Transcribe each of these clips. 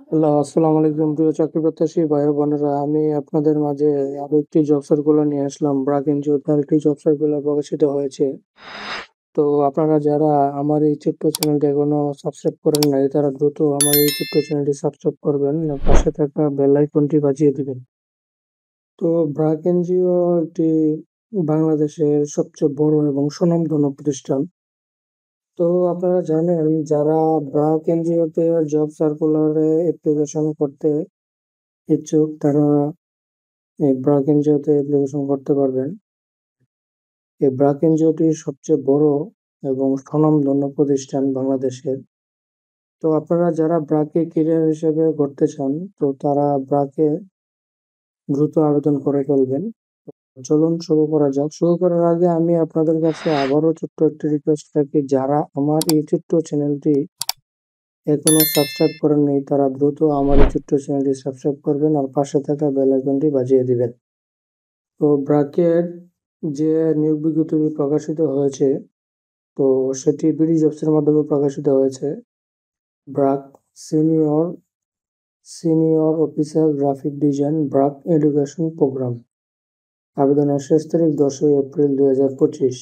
Hello, আসসালামু আলাইকুম প্রিয় চাকরি প্রত্যাশী ভাই ও বোনেরা। আমি আপনাদের মাঝে আরো একটি জব সার্কুলার নিয়ে আসলাম। ব্র্যাক এনজিওতে আরেকটি জব সার্কুলার প্রকাশিত হয়েছে। তো আপনারা যারা আমার এই ছোট্ট চ্যানেলটি এখনো সাবস্ক্রাইব করেন নাই, তারা দ্রুত আমার এই ছোট্ট চ্যানেলটি সাবস্ক্রাইব করবেন, আর পাশে থাকা বেল আইকনটি বাজিয়ে দিবেন। তো ব্র্যাক এনজিও একটি বাংলাদেশের সবচেয়ে বড় এবং স্বনামধন্য প্রতিষ্ঠান। তো আপনারা জানেন, যারা ব্র্যাক এনজিওতে জব সার্কুলারে অ্যাপ্লিকেশন করতে ইচ্ছুক, তারা এই ব্র্যাক এনজিওতে অ্যাপ্লিকেশন করতে পারবেন। এই ব্র্যাক এনজিওটি সবচেয়ে বড় এবং স্বনামধন্য প্রতিষ্ঠান বাংলাদেশের। তো আপনারা যারা ব্র্যাকে ক্যারিয়ার হিসেবে করতে চান, তো তারা ব্র্যাকে দ্রুত আবেদন করে ফেলবেন। চলুন শুরু করা যাক। শুরু করার আগে আমি আপনাদের কাছে আবারও ছোট্ট একটি রিকোয়েস্ট রাখি, যারা আমার এই ছোট্ট চ্যানেলটি এখনো সাবস্ক্রাইব করেননি, তারা দ্রুত আমার এই ছোট্ট চ্যানেলটি সাবস্ক্রাইব করবেন আর পাশে থাকা বেল আইকনটি বাজিয়ে দিবেন। তো ব্র্যাকের যে নিয়োগ বিজ্ঞপ্তি প্রকাশিত হয়েছে, তো সেটি বিডি জবসের মাধ্যমে প্রকাশিত হয়েছে। BRAC senior senior officer graphic design, BRAC education programme. আবেদনের শেষ তারিখ 10ই এপ্রিল 2025।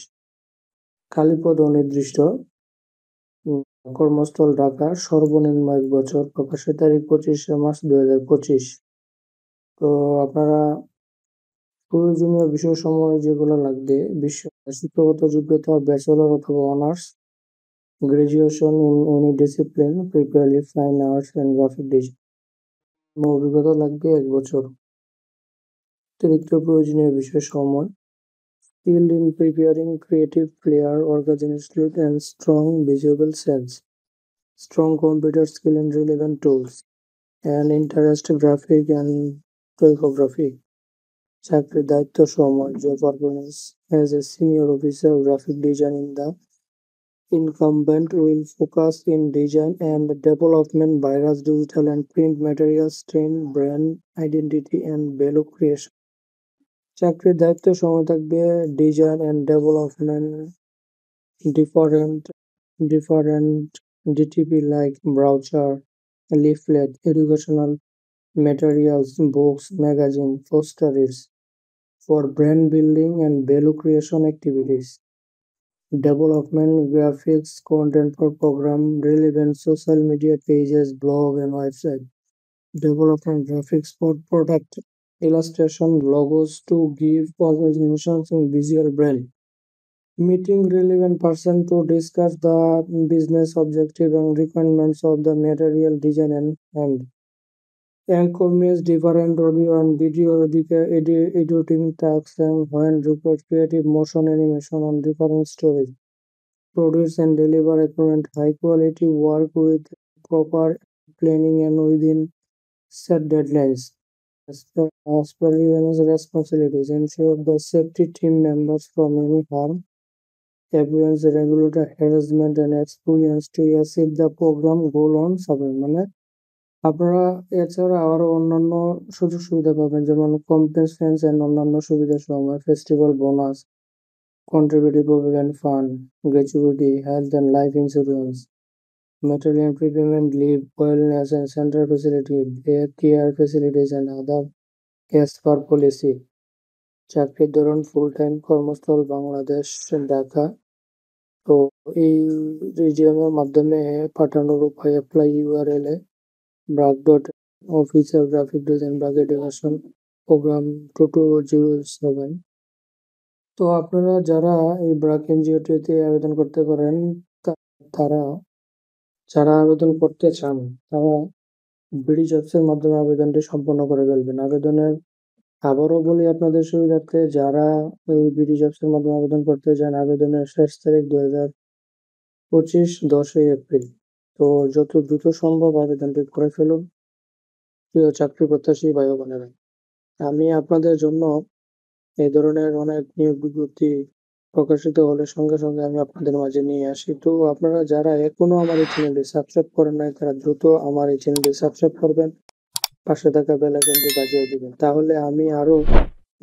খালি পদ অনির্দিষ্ট। কর্মস্থল ঢাকা। সর্বনিম্ন 1 বছর। প্রকাশের তারিখ 25শে মার্চ 2025। তো আপনারা প্রয়োজনীয় বিষয়সমূহ যেগুলো লাগবে: শিক্ষাগত যোগ্যতা ব্যাচেলর অথবা honours, graduation in any discipline, preferably fine arts and graphic design. অভিজ্ঞতা লাগবে 1 বছর। অতিরিক্ত প্রয়োজনীয় বিষয়সমূহ: skilled in preparing creative flair, organizational and strong visual sense, strong computer skill and relevant tools, and interest graphic and typography. চাকরির দায়িত্ব সমূহ: job performance as a senior officer graphic design in the incumbent will focus in design and development, various digital and print materials, trend, brand identity and value creation. চাকরির দায়িত্ব সমূহ থাকবে: design and development, different DTP like brochure, leaflet, educational materials, books, magazine, posters for brand building and value creation activities. Development graphics content for program, relevant social media pages, blog and website. Development graphics for product illustration, logos to give organizations and visual brand. Meeting relevant person to discuss the business objective and requirements of the material design and encompass different audio and video editing tasks and when required creative motion animation on different stories. Produce and deliver accurate high quality work with proper planning and within set deadlines. As per UN's responsibilities, ensure the safety team members from any harm, everyone's regular harassment and experience to achieve the program goal on সবাই মানে আপনারা এছাড়া আরো অন্যান্য সুযোগ সুবিধা পাবেন, যেমন কম্পেন্সেশন এন্ড অন্যান্য সুবিধা সময়, festival bonus, contributory provident fund, gratuity, health and life insurance, material prepayment leave, wellness and centre facility, day care facilities and other as per policy. চাকরির ধরন ফুল টাইম, কর্মস্থল বাংলাদেশ ঢাকা। তো এই রিজিওমের মাধ্যমে পাঠানোর উপায়: অ্যাপ্লাই ইউআরএল এ BRAC dot official graphic design BRAC education program 2207। তো আপনারা যারা এই ব্রাক এনজিওটিতে আবেদন করতে পারেন, তারা যারা আবেদন করতে চান, তারা বিডি জবসের মাধ্যমে আবেদনটি সম্পন্ন করে ফেলবেন। আবেদনের আবারও বলি আপনাদের সুবিধার্থে, যারা এই বিডি জবসের মাধ্যমে আবেদন করতে চান, আবেদনের শেষ তারিখ 2025 10ই এপ্রিল। তো যত দ্রুত সম্ভব আবেদনটি করে ফেলুন প্রিয় চাকরি প্রত্যাশী ভাই ও বোনেরা। আমি আপনাদের জন্য এই ধরনের অনেক নিয়োগ বিজ্ঞপ্তি প্রকাশিত হলে সঙ্গে সঙ্গে আমি আপনাদের মাঝে নিয়ে আসি। তো আপনারা যারা এখনো আমার এই চ্যানেলটি সাবস্ক্রাইব করেন নাই, তারা দ্রুত আমার এই চ্যানেলটি সাবস্ক্রাইব করবেন, পাশে থাকা বেল আইকনটি বাজিয়ে দিবেন। তাহলে আমি আরো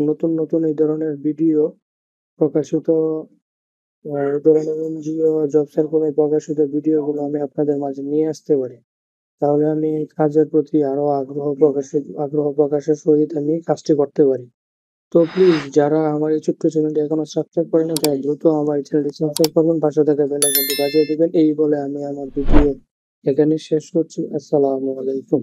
নতুন নতুন এই ধরনের ভিডিও প্রকাশিত, এই ধরনের এনজিও জব সার্কুলার প্রকাশিত ভিডিওগুলো আমি আপনাদের মাঝে নিয়ে আসতে পারি। তাহলে আমি কাজের প্রতি আরো আগ্রহ প্রকাশের সহিত আমি কাজটি করতে পারি। তো প্লিজ যারা আমার এই ছোট্ট চ্যানেলটি এখনো সাবস্ক্রাইব করেনি তারা দ্রুত আমার এই চ্যানেলটি সাবস্ক্রাইব করবেন, পাশে থাকা বেল আইকনটি বাজিয়ে দিবেন। এই বলে আমি আমার ভিডিও এখানে শেষ করছি। আসসালামু আলাইকুম।